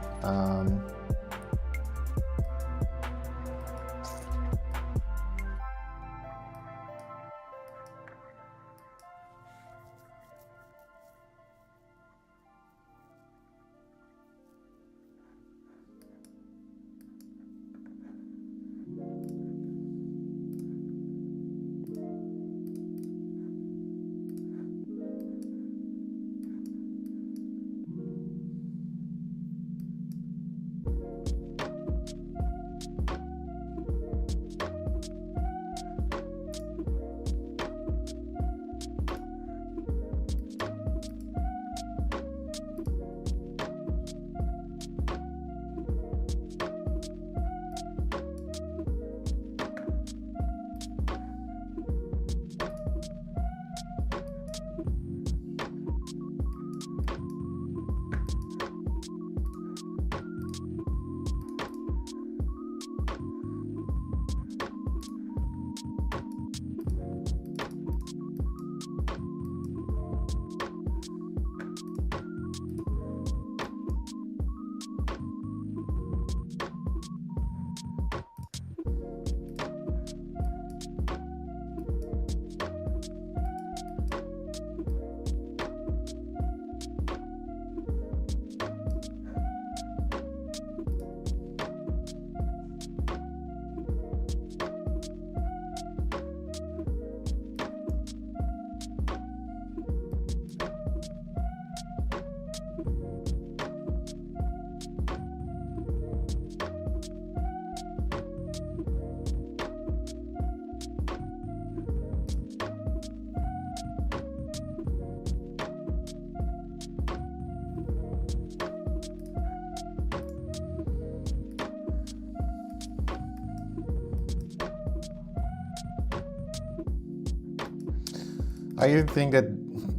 I even think that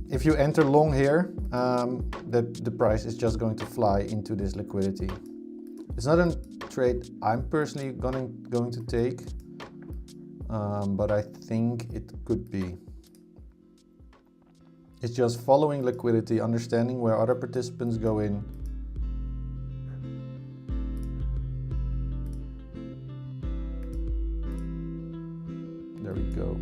if you enter long here, that the price is just going to fly into this liquidity. It's not a trade I'm personally going to take, but I think it could be. It's just following liquidity, understanding where other participants go in. There we go.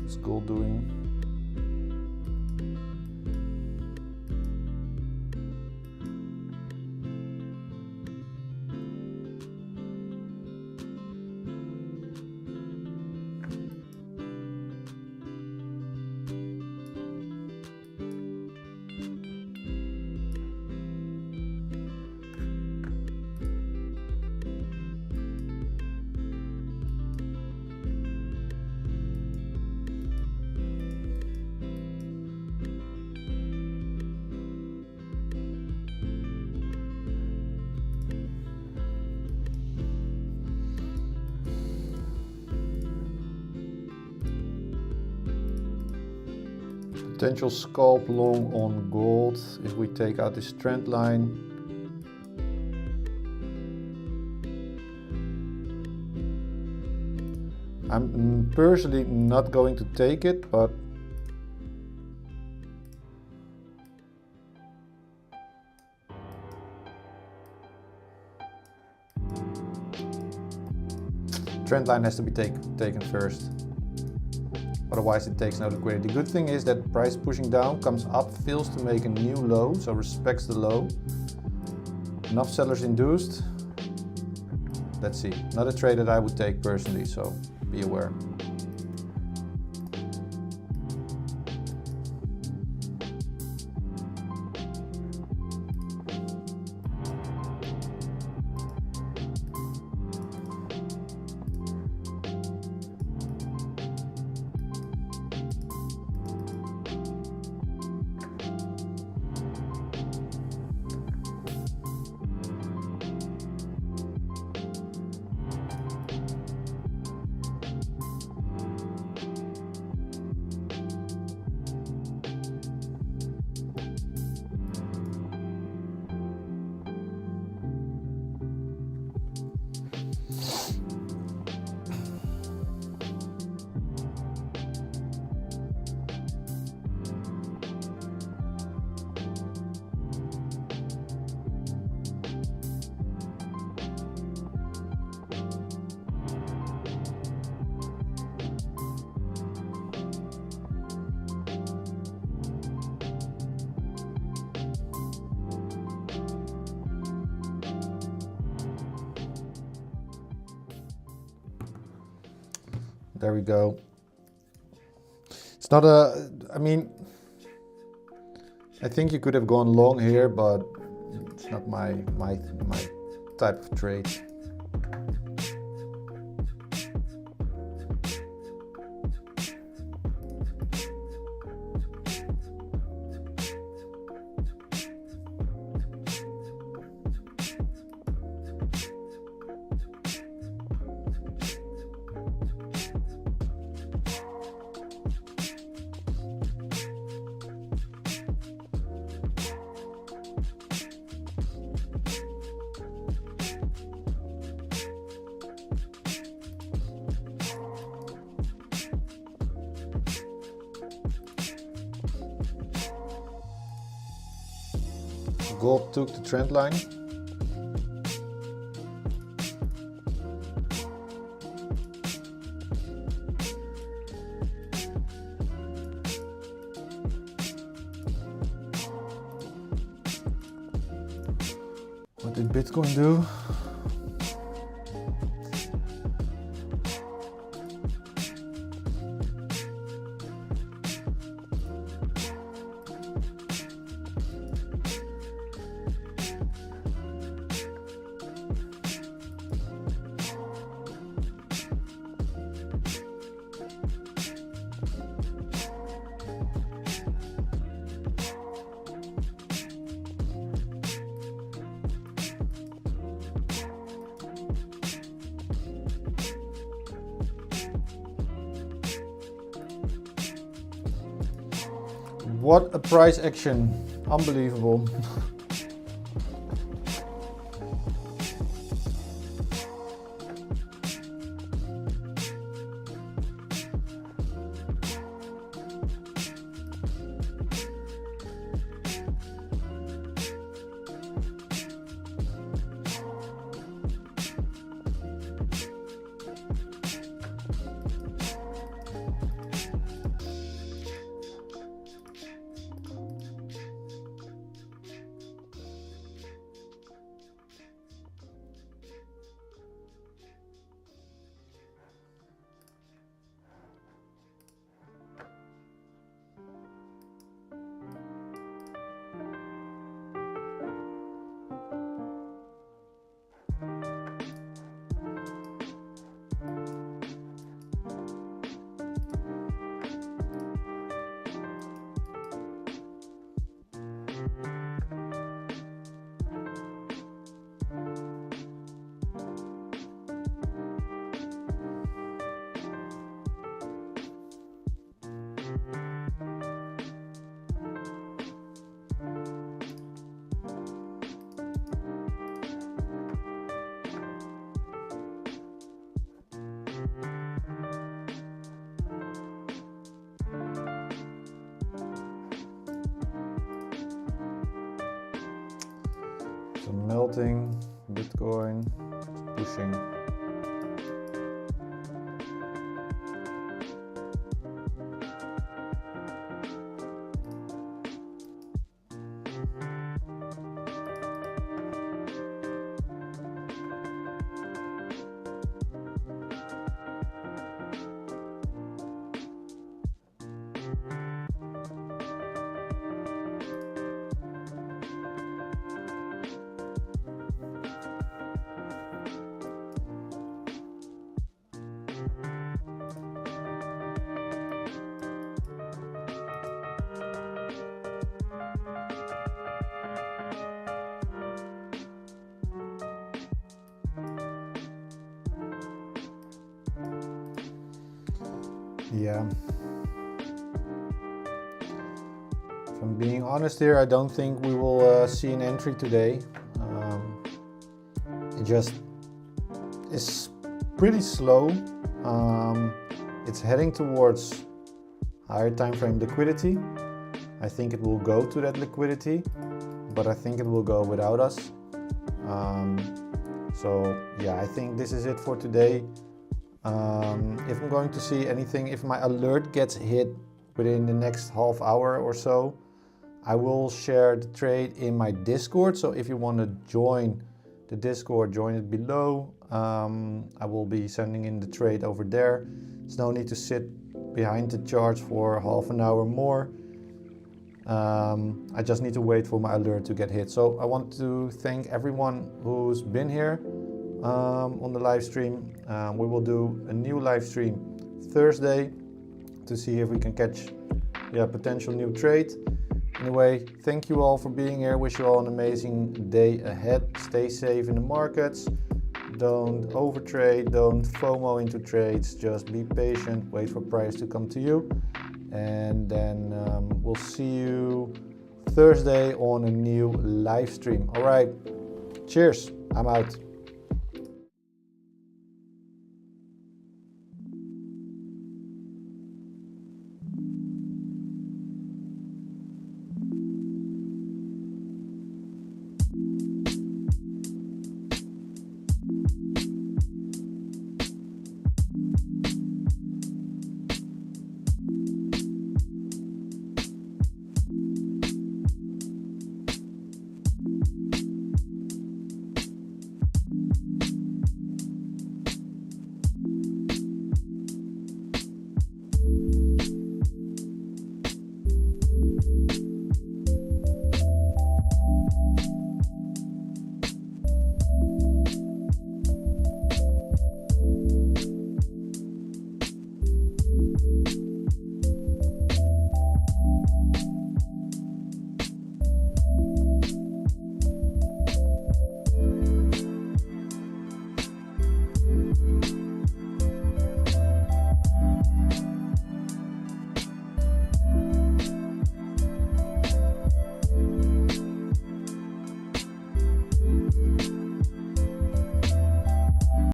What's gold doing? Potential scalp long on gold if we take out this trend line. I'm personally not going to take it, but trend line has to be taken first. Otherwise it takes no liquidity. The good thing is that price pushing down, comes up, fails to make a new low, so respects the low. Enough sellers induced. Let's see. Not a trade that I would take personally, so be aware. There we go. It's not a, I mean, I think you could have gone long here, but it's not my type of trade. Gold took the trend line. What did Bitcoin do? What a price action, unbelievable. So melting, Bitcoin, pushing. Yeah. If I'm being honest here, I don't think we will see an entry today. It just is pretty slow. It's heading towards higher time frame liquidity. I think it will go to that liquidity, but I think it will go without us. So yeah, I think this is it for today. If I'm going to see anything, if my alert gets hit within the next half hour or so, I will share the trade in my Discord. So if you want to join the Discord, join it below. I will be sending in the trade over there. There's no need to sit behind the charts for half an hour more. I just need to wait for my alert to get hit. So I want to thank everyone who's been here on the live stream. We will do a new live stream Thursday to see if we can catch potential new trade. Anyway, thank you all for being here. Wish you all an amazing day ahead. Stay safe in the markets. Don't overtrade, don't FOMO into trades. Just be patient, wait for price to come to you. And then we'll see you Thursday on a new live stream. All right, cheers. I'm out.